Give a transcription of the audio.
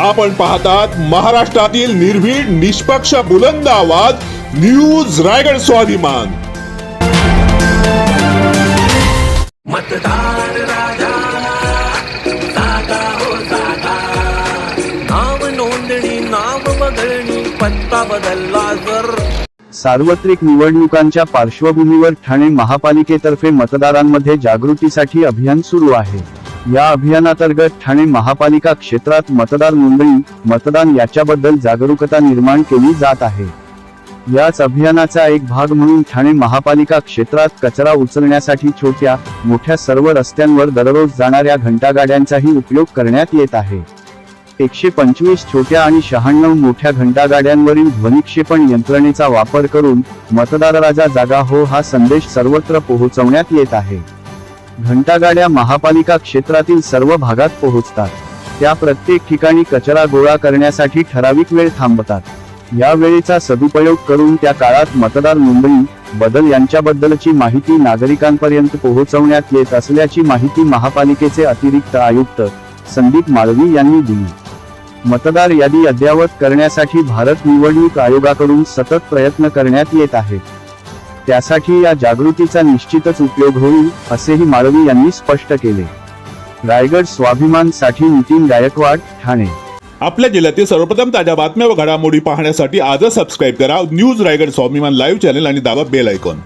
आपण पाहतात महाराष्ट्रातील निर्भीड निष्पक्ष बुलंद आवाज न्यूज रायगड स्वाभिमान। मतदार राजा जागा हो जागा, नाव नोंदणी नाव बदलणी पत्ता बदलला जर। सार्वत्रिक निवडणुकांच्या पार्श्वभूमीवर ठाणे महापालिकेतर्फे मतदारांमध्ये जागृतीसाठी अभियान सुरू आहे। या अभियानांतर्गत ठाणे महापालिका क्षेत्रात मतदार नोंदणी मतदान याच्याबद्दल जागरूकता निर्माण केली जात आहे। याच अभियानाचा एक भाग म्हणून ठाणे महापालिका क्षेत्रात कचरा उचलण्यासाठी छोट्या मोठ्या सर्व रस्त्यांवर दररोज जाणाऱ्या घंटागाड्यांचाही उपयोग करण्यात येत आहे। 125 छोट्या आणि 96 मोठ्या घंटागाड्यांवरील ध्वनिक्षेपण यंत्रणेचा वापर करून मतदार राजा जागा हो हा संदेश सर्वत्र पोहोचवण्यात येत आहे। घंटागाड्या महापालिका क्षेत्रातील सर्व भागात पोहोचतात। त्या प्रत्येक ठिकाणी कचरा गोळा करण्यासाठी ठराविक वेळ थांबतात। या वेळेचा सदुपयोग करून त्या काळात मतदार नोंदणी बदल यांच्याबद्दलची माहिती नागरिकांपर्यंत पोहोचवण्यात येत असल्याची माहिती महापालिकेचे अतिरिक्त आयुक्त संदीप माळवी यांनी दिली। मतदार यादी अद्ययावत करण्यासाठी भारत निवडणूक आयोगाकडून सतत प्रयत्न करण्यात येत आहेत। त्यासाठी या जागृतीचा निश्चितच उपयोग होईल असेही माळवी यांनी स्पष्ट केले। रायगड स्वाभिमान साठी नितीन गायकवाड, ठाणे। आपल्या जिल्ह्यातील सर्वप्रथम ताज्या बातम्या व घडामोडी पाहण्यासाठी आजच सबस्क्राइब करा न्यूज रायगड स्वाभिमान लाईव्ह चॅनल आणि दाबा बेल आयकॉन।